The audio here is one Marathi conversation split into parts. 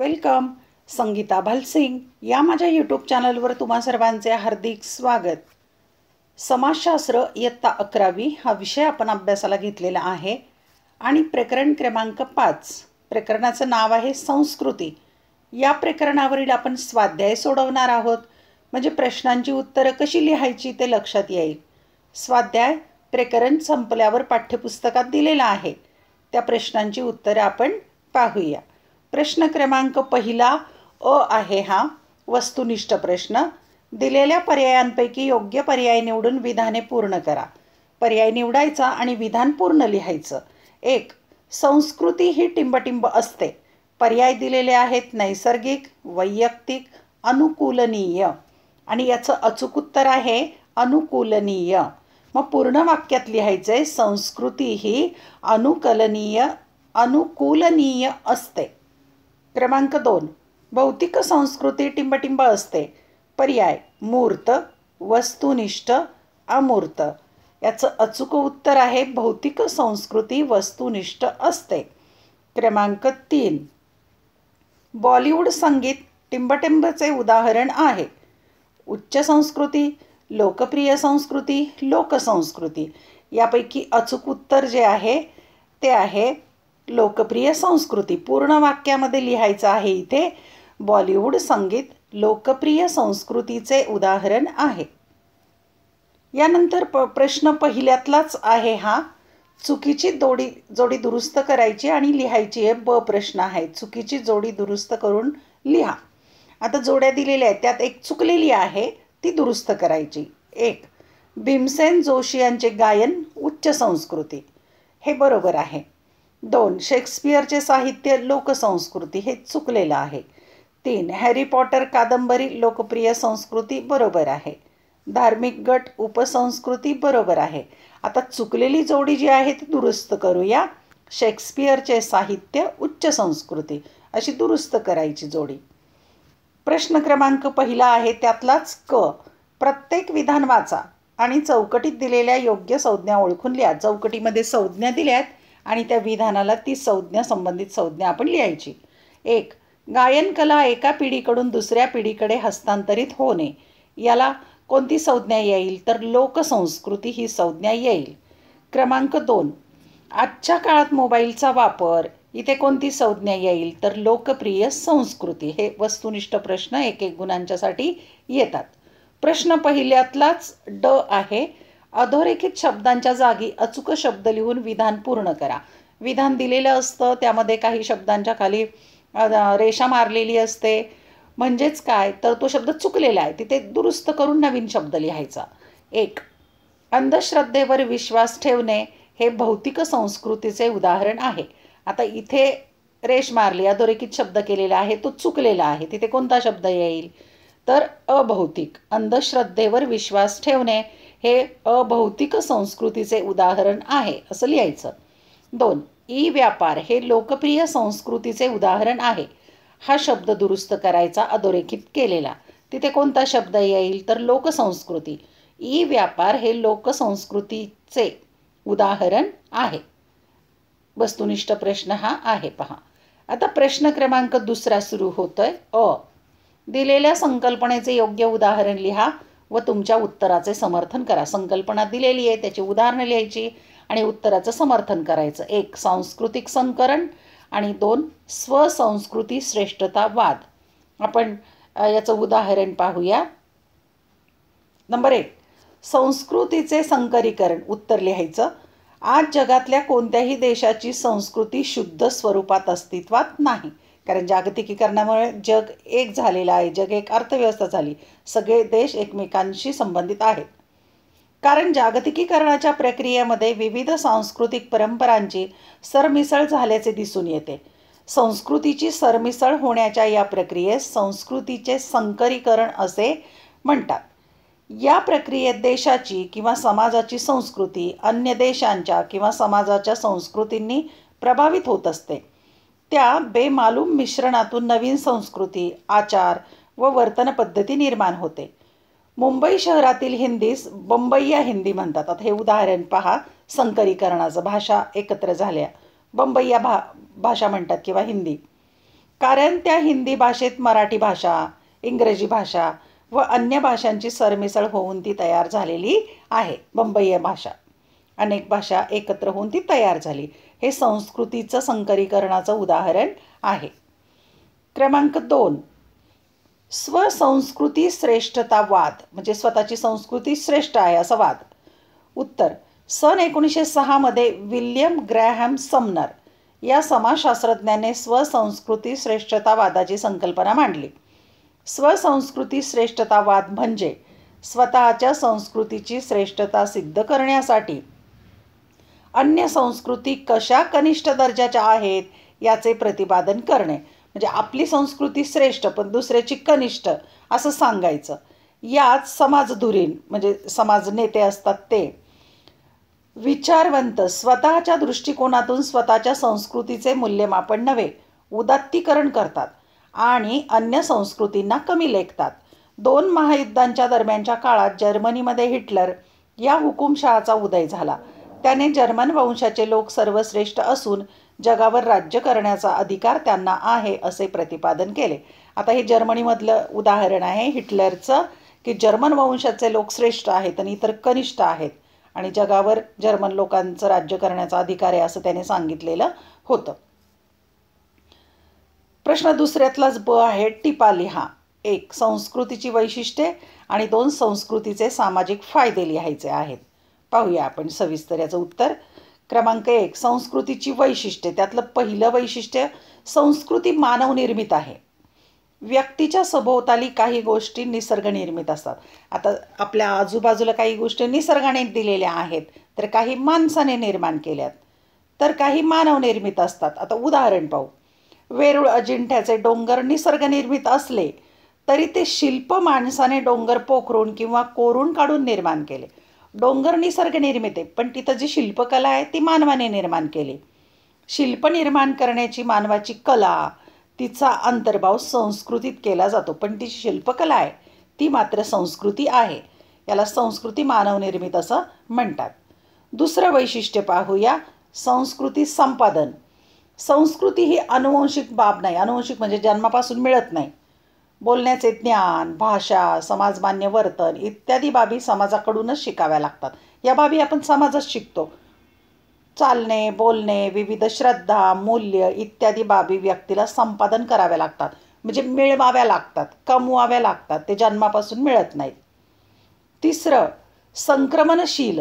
वेलकम. संगीता भालसिंग या माझ्या यूट्यूब चॅनलवर तुम्हा सर्वांचे हार्दिक स्वागत. समाजशास्त्र इयत्ता 11वी हा विषय आपण अभ्यासाला घेतलेला आहे आणि प्रकरण क्रमांक 5 प्रकरणाचं नाव आहे संस्कृती. या प्रकरणावरील आपण स्वाध्याय सोडवणार आहोत. म्हणजे प्रश्नांची उत्तरं कशी लिहायची ते लक्षात येईल. स्वाध्याय प्रकरण संपल्यावर पाठ्यपुस्तकात दिलेला आहे. त्या प्रश्नांची उत्तरं आपण पाहूया. प्रश्न क्रमांक पहिला आहे हा वस्तुनिष्ठ प्रश्न. दिलेल्या पर्यायांपैकी योग्य पर्याय निवडून विधाने पूर्ण करा. पर्याय निवडायचा आणि विधान पूर्ण लिहायचं. 1. संस्कृती ही टिंबटिंब असते. पर्याय दिलेले आहेत नैसर्गिक, वैयक्तिक, अनुकूलनीय आणि याचं अचूक उत्तर आहे अनुकूलनीय. मग पूर्ण वाक्यात लिहायचं आहे संस्कृती ही अनुकूलनीय असते. क्रमांक 2. भौतिक संस्कृती टिंबटिंब असते. पर्याय मूर्त, वस्तुनिष्ठ, अमूर्त. याचं अचूक उत्तर आहे भौतिक संस्कृती वस्तुनिष्ठ असते. क्रमांक 3. बॉलिवूड संगीत टिंबटिंबचे उदाहरण आहे. उच्च संस्कृती, लोकप्रिय संस्कृती, लोकसंस्कृती. यापैकी अचूक उत्तर जे आहे ते आहे लोकप्रिय संस्कृती. पूर्ण वाक्यामध्ये लिहायचं आहे इथे बॉलिवूड संगीत लोकप्रिय संस्कृतीचे उदाहरण आहे. यानंतर प्रश्न पहिल्यातलाच आहे हा. चुकीची जोडी दुरुस्त करायची आणि लिहायची आहे. प्रश्न आहे चुकीची जोडी दुरुस्त करून लिहा. आता जोड्या दिलेल्या आहेत त्यात एक चुकलेली आहे ती दुरुस्त करायची. 1. भीमसेन जोशी यांचे गायन उच्च संस्कृती. हे बरोबर आहे. 2. शेक्सपियरचे साहित्य लोकसंस्कृती. हे चुकलेलं आहे. 3. हॅरी पॉटर कादंबरी लोकप्रिय संस्कृती. बरोबर आहे. धार्मिक गट उपसंस्कृती. बरोबर आहे. आता चुकलेली जोडी जी आहे ती दुरुस्त करूया. शेक्सपियरचे साहित्य उच्च संस्कृती अशी दुरुस्त करायची जोडी. प्रश्न क्रमांक पहिला आहे त्यातलाच प्रत्येक विधान वाचा आणि चौकटीत दिलेल्या योग्य संज्ञा ओळखून लिहा. चौकटीमध्ये संज्ञा दिल्यात आणि त्या विधानाला ती संज्ञा संबंधित संज्ञा आपण लिहायची. 1. गायन कला एका पिढीकडून दुसऱ्या पिढीकडे हस्तांतरित होणे. याला कोणती संज्ञा येईल तर लोकसंस्कृती ही संज्ञा येईल. क्रमांक 2. आजच्या काळात मोबाईलचा वापर. इथे कोणती संज्ञा येईल तर लोकप्रिय संस्कृती. हे वस्तुनिष्ठ प्रश्न 1-1 गुणांच्यासाठी येतात. प्रश्न पहिल्यातलाच आहे. अधोरेखित शब्दांच्या जागी अचूक शब्द लिहून विधान पूर्ण करा. विधान दिलेलं असतं त्यामध्ये काही शब्दांच्या खाली रेषा मारलेली असते. म्हणजेच काय तर तो शब्द चुकलेला आहे तिथे दुरुस्त करून नवीन शब्द लिहायचा. 1. अंधश्रद्धेवर विश्वास ठेवणे हे भौतिक संस्कृतीचे उदाहरण आहे. आता इथे रेष मारली अधोरेखित शब्द केलेला आहे तो चुकलेला आहे. तिथे कोणता शब्द येईल तर अभौतिक. अंधश्रद्धेवर विश्वास ठेवणे हे अभौतिक संस्कृतीचे उदाहरण आहे असं लिहायचं. 2. ई व्यापार हे लोकप्रिय संस्कृतीचे उदाहरण आहे. हा शब्द दुरुस्त करायचा अधोरेखित केलेला. तिथे कोणता शब्द येईल तर लोकसंस्कृती. ई व्यापार हे लोकसंस्कृतीचे उदाहरण आहे. वस्तुनिष्ठ प्रश्न हा आहे पहा. आता प्रश्न क्रमांक 2 सुरू होतोय. दिलेल्या संकल्पनेचे योग्य उदाहरण लिहा व तुमच्या उत्तराचे समर्थन करा. संकल्पना दिलेली आहे त्याची उदाहरणं लिहायची आणि उत्तराचं समर्थन करायचं. 1. सांस्कृतिक संकरण आणि 2. स्वसंस्कृती श्रेष्ठतावाद. आपण याचं उदाहरण पाहूया. नंबर 1. संस्कृतीचे संकरीकरण. उत्तर लिहायचं. आज जगातल्या कोणत्याही देशाची संस्कृती शुद्ध स्वरूपात अस्तित्वात नाही. कारण जागतिकीकरणामुळे जग एक झालेलं आहे. जग एक अर्थव्यवस्था झाली. सगळे देश एकमेकांशी संबंधित आहेत. कारण जागतिकीकरणाच्या प्रक्रियेमध्ये विविध सांस्कृतिक परंपरांची सरमिसळ झाल्याचे दिसून येते. संस्कृतीची सरमिसळ होण्याच्या या प्रक्रियेस संस्कृतीचे संकरीकरण असे म्हणतात. या प्रक्रियेत देशाची किंवा समाजाची संस्कृती अन्य देशांच्या किंवा समाजाच्या संस्कृतींनी प्रभावित होत असते. त्या बेमालूम मिश्रणातून नवीन संस्कृती, आचार व वर्तन पद्धती निर्माण होते. मुंबई शहरातील हिंदीस बंबईया हिंदी म्हणतात. आता हे उदाहरण पहा संकरीकरणाचं. भाषा एकत्र झाल्या बंबईया भाषा म्हणतात किंवा हिंदी. कारण त्या हिंदी भाषेत मराठी भाषा, इंग्रजी भाषा व अन्य भाषांची सरमिसळ होऊन ती तयार झालेली आहे. बंबई भाषा, अनेक भाषा एकत्र होऊन ती तयार झाली. हे संस्कृतीचं संकरीकरणाचं उदाहरण आहे. क्रमांक 2, स्वसंस्कृती श्रेष्ठतावाद म्हणजे स्वतःची संस्कृती श्रेष्ठ आहे असा वाद. उत्तर, सन 1906 मध्ये विल्यम ग्रॅहम समनर या समाजशास्त्रज्ञाने स्वसंस्कृती श्रेष्ठतावादाची संकल्पना मांडली. स्वसंस्कृती श्रेष्ठतावाद म्हणजे स्वतःच्या संस्कृतीची श्रेष्ठता सिद्ध करण्यासाठी अन्य संस्कृती कशा कनिष्ठ दर्जाच्या आहेत याचे प्रतिपादन करणे. म्हणजे आपली संस्कृती श्रेष्ठ पण दुसऱ्याची कनिष्ठ असं सांगायचं. यात समाजधुरीण म्हणजे समाज नेते असतात ते विचारवंत स्वतःच्या दृष्टिकोनातून स्वतःच्या संस्कृतीचे मूल्यमापन नव्हे उदात्तीकरण करतात आणि अन्य संस्कृतींना कमी लेखतात. 2 महायुद्धांच्या दरम्यानच्या काळात जर्मनीमध्ये हिटलर या हुकुमशहाचा उदय झाला. त्याने जर्मन वंशाचे लोक सर्वश्रेष्ठ असून जगावर राज्य करण्याचा अधिकार त्यांना आहे असे प्रतिपादन केले. आता हे जर्मनीमधलं उदाहरण आहे हिटलरचं की जर्मन वंशाचे लोक श्रेष्ठ आहेत आणि इतर कनिष्ठ आहेत आणि जगावर जर्मन लोकांचं राज्य करण्याचा अधिकार आहे असं त्याने सांगितलेलं होतं. प्रश्न दुसऱ्यातलाच ब आहे. टिपा लिहा. 1 संस्कृतीची वैशिष्ट्ये आणि 2 संस्कृतीचे सामाजिक फायदे लिहायचे आहेत. पाहूया आपण सविस्तर याचं उत्तर. क्रमांक 1 संस्कृतीची वैशिष्ट्ये. त्यातलं पहिलं वैशिष्ट्य संस्कृती मानवनिर्मित आहे. व्यक्तीच्या सभोवताली काही गोष्टी निसर्गनिर्मित असतात. आता आपल्या आजूबाजूला काही गोष्टी निसर्गाने दिलेल्या आहेत तर काही माणसाने निर्माण केल्यात तर काही मानवनिर्मित असतात. आता उदाहरण पाहू. वेरूळ अजिंठ्याचे डोंगर निसर्गनिर्मित असले तरी ते शिल्प माणसाने डोंगर पोखरून किंवा कोरून काढून निर्माण केले. डोंगर निसर्गनिर्मित आहे पण तिथं जी शिल्पकला आहे ती मानवाने निर्माण केली. शिल्प निर्माण करण्याची मानवाची कला तिचा अंतर्भाव संस्कृतीत केला जातो पण ती शिल्पकला आहे ती मात्र संस्कृती आहे. याला संस्कृती मानवनिर्मित असं म्हणतात. दुसरं वैशिष्ट्य पाहूया. संस्कृती संपादन. संस्कृती ही अनुवंशिक बाब नाही. अनुवंशिक म्हणजे जन्मापासून मिळत नाही. बोलण्याचे ज्ञान, भाषा, समाजमान्य वर्तन इत्यादी बाबी समाजाकडूनच शिकाव्या लागतात. या बाबी आपण समाजात शिकतो. चालणे, बोलणे, विविध श्रद्धा, मूल्य इत्यादी बाबी व्यक्तीला संपादन कराव्या लागतात म्हणजे मिळवाव्या लागतात, कमवाव्या लागतात. ते जन्मापासून मिळत नाहीत. तिसरं संक्रमणशील.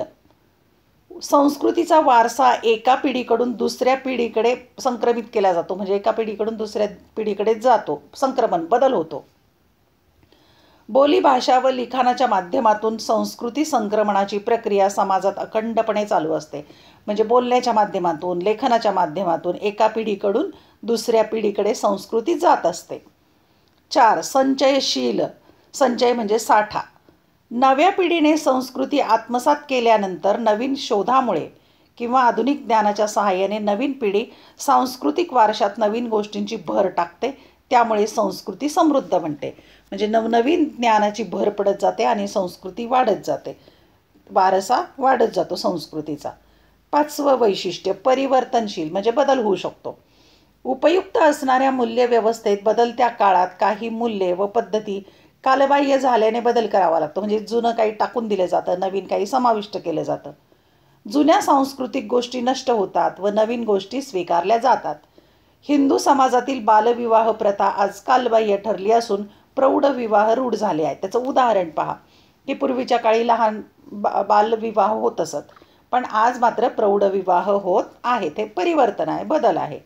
संस्कृतीचा वारसा एका पिढीकडून दुसऱ्या पिढीकडे संक्रमित केला जातो म्हणजे एका पिढीकडून दुसऱ्या पिढीकडे जातो. संक्रमण बदल होतो. बोली, भाषा व लिखाणाच्या माध्यमातून संस्कृती संक्रमणाची प्रक्रिया समाजात अखंडपणे चालू असते. म्हणजे बोलण्याच्या माध्यमातून, लेखनाच्या माध्यमातून एका पिढीकडून दुसऱ्या पिढीकडे संस्कृती जात असते. 4 संचयशील. संचय म्हणजे साठा. नव्या पिढीने संस्कृती आत्मसात केल्यानंतर नवीन शोधामुळे किंवा आधुनिक ज्ञानाच्या सहाय्याने नवीन पिढी सांस्कृतिक वारशात नवीन गोष्टींची भर टाकते. त्यामुळे संस्कृती समृद्ध बनते. म्हणजे नवनवीन ज्ञानाची भर पडत जाते आणि संस्कृती वाढत जाते. वारसा वाढत जातो संस्कृतीचा. 5वं वैशिष्ट्य परिवर्तनशील म्हणजे बदल होऊ शकतो. उपयुक्त असणाऱ्या मूल्यव्यवस्थेत बदलत्या काळात काही मूल्ये व पद्धती कालबाह्य झाल्याने बदल करावा लागतो. म्हणजे जुनं काही टाकून दिलं जातं, नवीन काही समाविष्ट केलं जातं. जुन्या सांस्कृतिक गोष्टी नष्ट होतात व नवीन गोष्टी स्वीकारल्या जातात. हिंदू समाजातील बालविवाह प्रथा आज कालबाह्य ठरली असून प्रौढ विवाह रूढ झाले आहेत. त्याचं उदाहरण पहा की पूर्वीच्या काळी लहान बालविवाह होत असत पण आज मात्र प्रौढ विवाह होत आहेत. हे परिवर्तन आहे, बदल आहे.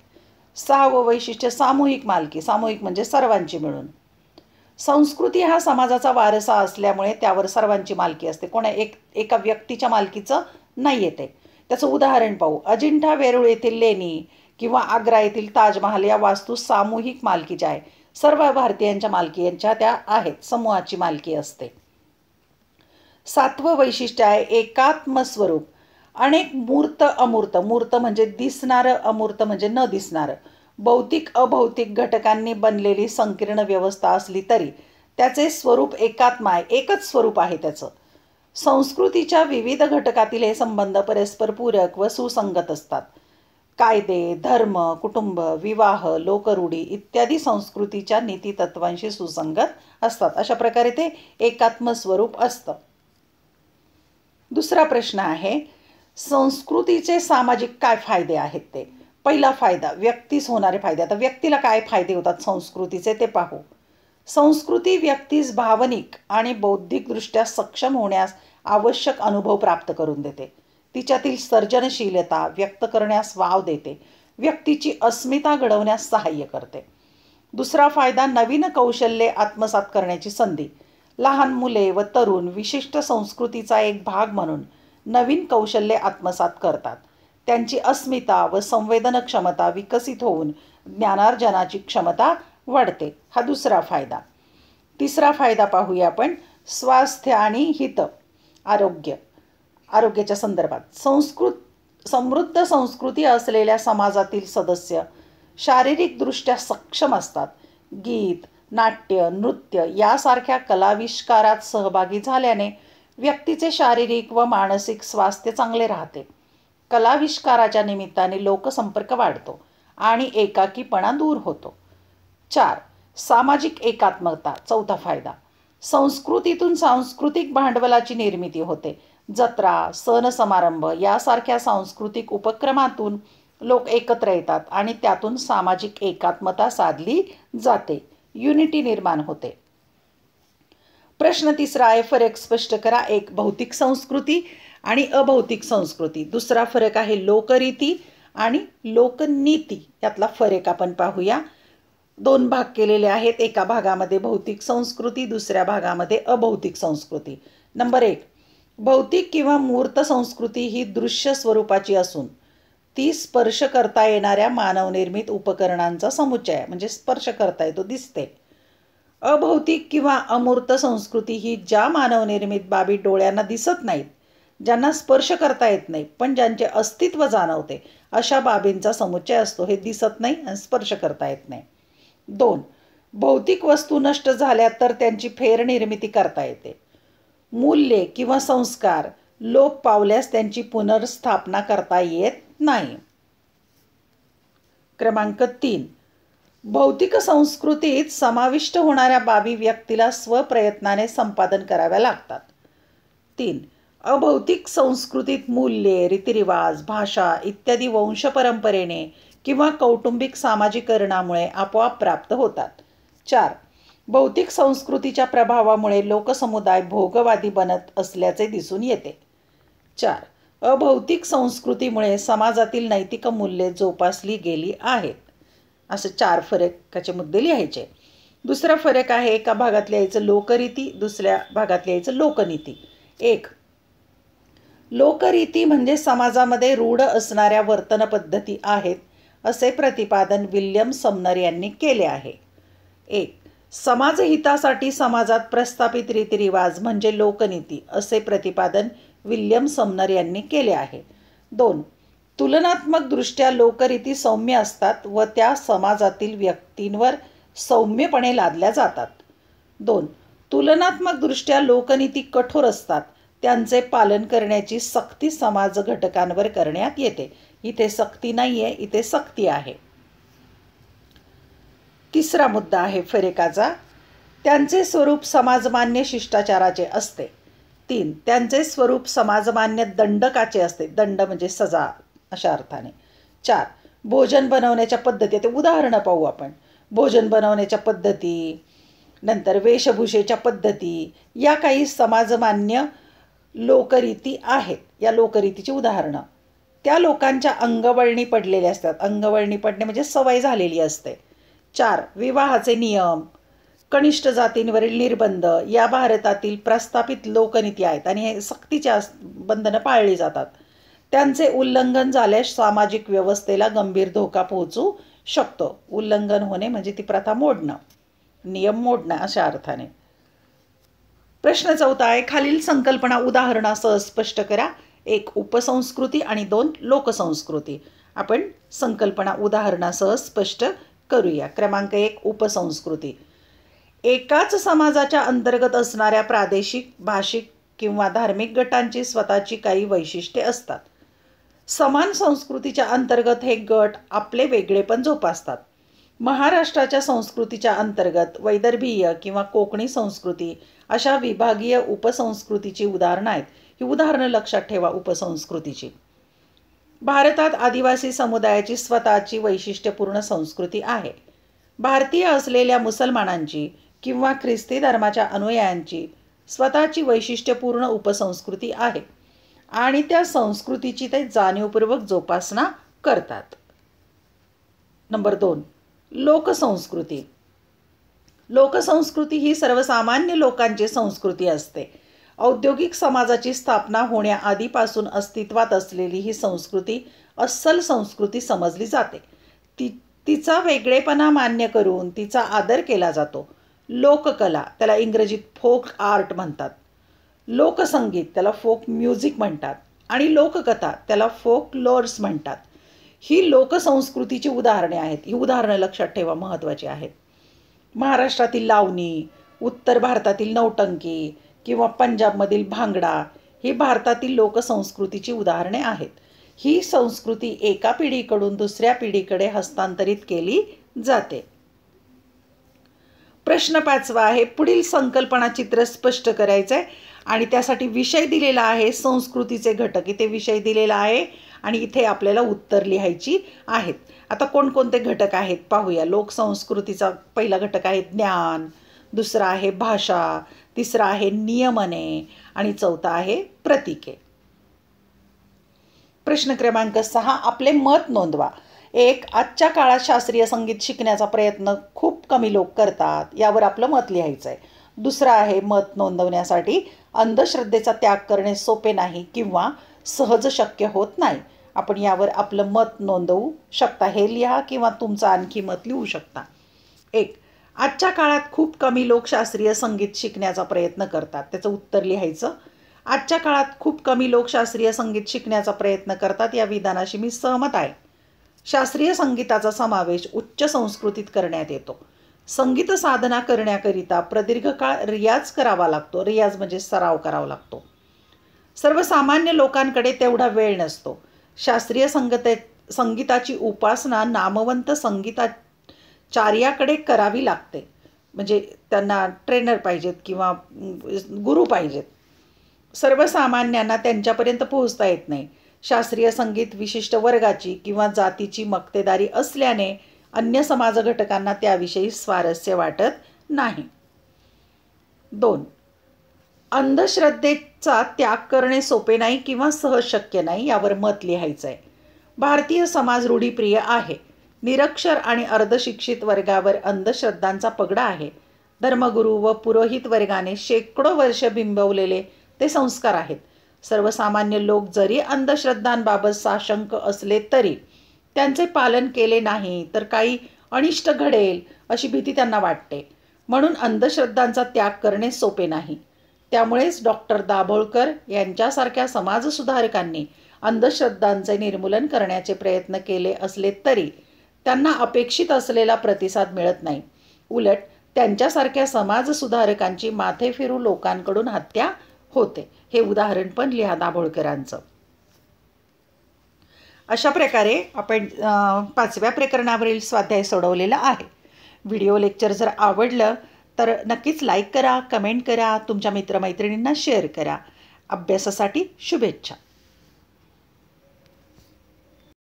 6वं वैशिष्ट्य सामूहिक मालकी. सामूहिक म्हणजे सर्वांची मिळून. संस्कृती हा समाजाचा वारसा असल्यामुळे त्यावर सर्वांची मालकी असते. एका व्यक्तीच्या मालकीचं नाही येते. त्याचं उदाहरण पाहू. अजिंठा वेरूळ येथील लेणी किंवा आग्रा येथील ताजमहाल या वास्तू सामूहिक मालकीच्या आहे. सर्व भारतीयांच्या मालकीच्या त्या आहेत. समूहाची मालकी असते. 7वं वैशिष्ट्य आहे एकात्म स्वरूप. अनेक मूर्त अमूर्त. मूर्त म्हणजे दिसणारं, अमूर्त म्हणजे न दिसणारं. भौतिक अभौतिक घटकांनी बनलेली संकीर्ण व्यवस्था असली तरी त्याचे स्वरूप एकात्म आहे. एकच स्वरूप आहे त्याचं. संस्कृतीच्या विविध घटकातील हे संबंध परस्पर पूरक व सुसंगत असतात. कायदे, धर्म, कुटुंब, विवाह, लोकरूढी इत्यादी संस्कृतीच्या नीतितत्वांशी सुसंगत असतात. अशा प्रकारे ते एकात्म स्वरूप असतं. दुसरा प्रश्न आहे, संस्कृतीचे सामाजिक काय फायदे आहेत ते. पहिला फायदा, व्यक्तीस होणारे फायदे. आता व्यक्तीला काय फायदे होतात संस्कृतीचे ते पाहू. संस्कृती व्यक्तीस भावनिक आणि बौद्धिकदृष्ट्या सक्षम होण्यास आवश्यक अनुभव प्राप्त करून देते. तिच्यातील सर्जनशीलता व्यक्त करण्यास वाव देते. व्यक्तीची अस्मिता घडवण्यास सहाय्य करते. दुसरा फायदा, नवीन कौशल्ये आत्मसात करण्याची संधी. लहान मुले व तरुण विशिष्ट संस्कृतीचा एक भाग म्हणून नवीन कौशल्ये आत्मसात करतात. त्यांची अस्मिता व संवेदन क्षमता विकसित होऊन ज्ञानार्जनाची क्षमता वाढते. हा दुसरा फायदा. तिसरा फायदा पाहूया आपण, स्वास्थ्य आणि हित, आरोग्याच्या संदर्भात. समृद्ध संस्कृती असलेल्या समाजातील सदस्य शारीरिकदृष्ट्या सक्षम असतात. गीत, नाट्य, नृत्य यासारख्या कलाविष्कारात सहभागी झाल्याने व्यक्तीचे शारीरिक व मानसिक स्वास्थ्य चांगले राहते. कलाविष्काराच्या निमित्ताने लोकसंपर्क वाढतो आणि एकाकीपणा दूर होतो. 4. सामाजिक एकात्मता, चौथा फायदा. संस्कृतीतून सांस्कृतिक भांडवलाची निर्मिती होते. जत्रा, सण समारंभ यासारख्या सांस्कृतिक उपक्रमातून लोक एकत्र येतात आणि त्यातून सामाजिक एकात्मता साधली जाते. युनिटी निर्माण होते. प्रश्न तिसरा आहे, फरक स्पष्ट करा. एक, भौतिक संस्कृती आणि अभौतिक संस्कृती. दुसरा फरक आहे लोकरीती आणि लोकनीती. यातला फरक आपण पाहूया. 2 भाग केलेले आहेत. एका भागामध्ये भौतिक संस्कृती, दुसऱ्या भागामध्ये अभौतिक संस्कृती. नंबर 1, भौतिक किंवा मूर्त संस्कृती ही दृश्य स्वरूपाची असून ती स्पर्श करता येणाऱ्या मानवनिर्मित उपकरणांचा समुच्चय, म्हणजे स्पर्श करता येतो, दिसते. अभौतिक किंवा अमूर्त संस्कृती ही ज्या मानवनिर्मित बाबी डोळ्यांना दिसत नाहीत, ज्यांना स्पर्श करता येत नाही, पण ज्यांचे अस्तित्व जाणवते, अशा बाबींचा समुच्चय असतो. हे दिसत नाही आणि स्पर्श करता येत नाही. 2, भौतिक वस्तू नष्ट झाल्या तर त्यांची फेरनिर्मिती करता येते. मूल्ये किंवा संस्कार लोप पावल्यास त्यांची पुनर्स्थापना करता येत नाही. क्रमांक 3, भौतिक संस्कृतीत समाविष्ट होणाऱ्या बाबी व्यक्तीला स्वप्रयत्नाने संपादन कराव्या लागतात. 3, अभौतिक संस्कृतीत मूल्ये, रीतिरिवाज, भाषा इत्यादी वंशपरंपरेने किंवा कौटुंबिक सामाजिकरणामुळे आपोआप प्राप्त होतात. 4, भौतिक संस्कृतीच्या प्रभावामुळे लोकसमुदाय भोगवादी बनत असल्याचे दिसून येते. 4, अभौतिक संस्कृतीमुळे समाजातील नैतिक मूल्ये जोपासली गेली आहेत. असे 4 फरकाचे मुद्दे लिहायचे. दुसरा फरक आहे, एका भागात लिहायचं लोकरीती, दुसऱ्या भागात लिहायचं लोकनीती. 1, लोकरीती म्हणजे समाजामध्ये रूढ असणाऱ्या वर्तन पद्धती आहेत असे प्रतिपादन विल्यम समनर यांनी केले आहे. 1, समाजहितासाठी समाजात प्रस्थापित रीतिरिवाज म्हणजे लोकनीती असे प्रतिपादन विल्यम समनर यांनी केले आहे. 2, तुलनात्मकदृष्ट्या लोकरीती सौम्य असतात व त्या समाजातील व्यक्तींवर सौम्यपणे लादल्या जातात. 2, तुलनात्मकदृष्ट्या लोकनीती कठोर असतात. त्यांचे पालन करण्याची सक्ती समाज घटकांवर करण्यात येते. इथे सक्ती नाही आहे, इथे सक्ती आहे. तिसरा मुद्दा आहे फरकाचा, त्यांचे स्वरूप समाजमान्य शिष्टाचाराचे असते. 3, त्यांचे स्वरूप समाजमान्य दंडकाचे असते. दंड म्हणजे सजा अशा अर्थाने. 4, भोजन बनवण्याच्या पद्धती. ते उदाहरणं पाहू आपण. भोजन बनवण्याच्या पद्धती, नंतर वेशभूषेच्या पद्धती, या काही समाजमान्य लोकरीती आहेत. या लोकरीतीची उदाहरणं. त्या लोकांच्या अंगवळणी पडलेल्या असतात. अंगवळणी पडणे म्हणजे सवय झालेली असते. 4, विवाहाचे नियम, कनिष्ठ जातींवरील निर्बंध या भारतातील प्रस्थापित लोकनीती आहेत आणि हे सक्तीच्या बंधनं पाळली जातात. त्यांचे उल्लंघन झाल्यास सामाजिक व्यवस्थेला गंभीर धोका पोहोचू शकतो. उल्लंघन होणे म्हणजे ती प्रथा मोडणं, नियम मोडणं अशा अर्थाने. प्रश्न 4 आहे, खालील संकल्पना उदाहरणासह स्पष्ट करा. 1, उपसंस्कृती आणि 2, लोकसंस्कृती. आपण संकल्पना उदाहरणासह स्पष्ट करूया. क्रमांक 1, उपसंस्कृती. एकाच समाजाच्या अंतर्गत असणाऱ्या प्रादेशिक, भाषिक किंवा धार्मिक गटांची स्वतःची काही वैशिष्ट्ये असतात. समान संस्कृतीच्या अंतर्गत हे गट आपले वेगळेपण जोपासतात. महाराष्ट्राच्या संस्कृतीच्या अंतर्गत वैदर्भीय किंवा कोकणी संस्कृती अशा विभागीय उपसंस्कृतीची उदाहरणं आहेत. ही उदाहरणं लक्षात ठेवा उपसंस्कृतीची. भारतात आदिवासी समुदायाची स्वतःची वैशिष्ट्यपूर्ण संस्कृती आहे. भारतीय असलेल्या मुसलमानांची किंवा ख्रिस्ती धर्माच्या अनुयायांची स्वतःची वैशिष्ट्यपूर्ण उपसंस्कृती आहे आणि त्या संस्कृतीची ते जाणीवपूर्वक जोपासना करतात. नंबर 2, लोकसंस्कृती. लोकसंस्कृती ही सर्वसामान्य लोकांची संस्कृती असते. औद्योगिक समाजाची स्थापना होण्याआधीपासून अस्तित्वात असलेली ही संस्कृती अस्सल संस्कृती समजली जाते. तिचा वेगळेपणा मान्य करून तिचा आदर केला जातो. लोककला, त्याला इंग्रजीत फोक आर्ट म्हणतात. लोकसंगीत, त्याला फोक म्युझिक म्हणतात. आणि लोककथा, त्याला फोक लोर्स म्हणतात. ही लोकसंस्कृतीची उदाहरणे आहेत. ही उदाहरणं लक्षात ठेवा, महत्त्वाची आहेत. महाराष्ट्रातील लावणी, उत्तर भारतातील नौटंकी किंवा पंजाबमधील भांगडा ही भारतातील लोकसंस्कृतीची उदाहरणे आहेत. ही संस्कृती एका पिढीकडून दुसऱ्या पिढीकडे हस्तांतरित केली जाते. प्रश्न 5 आहे, पुढील संकल्पना चित्र स्पष्ट करायचं आहे आणि त्यासाठी विषय दिलेला आहे. संस्कृतीचे घटक इथे विषय दिलेला आहे आणि इथे आपल्याला उत्तर लिहायची आहेत. आता कोणकोणते घटक आहेत पाहूया. लोकसंस्कृतीचा पहिला घटक आहे ज्ञान, दुसरा आहे भाषा, तिसरा आहे नियमने आणि चौथा आहे प्रतीके. प्रश्न क्रमांक 6, आपले मत नोंदवा. 1, आजच्या काळात शास्त्रीय संगीत शिकण्याचा प्रयत्न खूप कमी लोक करतात, यावर आपलं मत लिहायचं आहे. दुसरा आहे, मत नोंदवण्यासाठी अंधश्रद्धेचा त्याग करणे सोपे नाही किंवा सहज शक्य होत नाही. आपण यावर आपलं मत नोंदवू शकता. हे लिहा किंवा तुमचं आणखी मत लिहू शकता. 1, आजच्या काळात खूप कमी लोक शास्त्रीय संगीत शिकण्याचा प्रयत्न करतात. त्याचं उत्तर लिहायचं. आजच्या काळात खूप कमी लोक शास्त्रीय संगीत शिकण्याचा प्रयत्न करतात या विधानाशी मी सहमत आहे. शास्त्रीय संगीताचा समावेश उच्च संस्कृतीत करण्यात येतो. संगीत साधना करण्याकरिता प्रदीर्घ काळ रियाज करावा लागतो. रियाज म्हणजे सराव करावा लागतो. सर्वसामान्य लोकांकडे तेवढा वेळ नसतो. शास्त्रीय संगीताची उपासना नामवंत संगीताचार्याकडे करावी लागते. म्हणजे त्यांना ट्रेनर पाहिजेत किंवा गुरु पाहिजेत. सर्वसामान्यांना त्यांच्यापर्यंत पोहोचता येत नाही. शास्त्रीय संगीत विशिष्ट वर्गाची किंवा जातीची मक्तेदारी असल्याने अन्य समाज घटकांना त्याविषयी स्वारस्य वाटत नाही. 2, अंधश्रद्धेचा त्याग करणे सोपे नाही किंवा सहज शक्य नाही, यावर मत लिहायचं आहे. भारतीय समाज रूढीप्रिय आहे. निरक्षर आणि अर्धशिक्षित वर्गावर अंधश्रद्धांचा पगडा आहे. धर्मगुरू व पुरोहित वर्गाने शेकडो वर्ष बिंबवलेले ते संस्कार आहेत. सर्वसामान्य लोक जरी अंधश्रद्धांबाबत साशंक असले तरी त्यांचे पालन केले नाही तर काही अनिष्ट घडेल अशी भीती त्यांना वाटते. म्हणून अंधश्रद्धांचा त्याग करणे सोपे नाही. त्यामुळेच डॉक्टर दाभोळकर यांच्यासारख्या समाजसुधारकांनी अंधश्रद्धांचे निर्मूलन करण्याचे प्रयत्न केले असले तरी त्यांना अपेक्षित असलेला प्रतिसाद मिळत नाही. उलट त्यांच्यासारख्या समाजसुधारकांची माथे फिरू लोकांकडून हत्या होते. हे उदाहरण पण लिहा दाभोळकरांचं. अशा प्रकारे आपण 5व्या प्रकरणावरील स्वाध्याय सोडवलेला आहे. व्हिडिओ लेक्चर जर आवडलं तर नक्कीच लाईक करा, कमेंट करा, तुमच्या मित्रमैत्रिणींना शेअर करा. अभ्यासासाठी शुभेच्छा.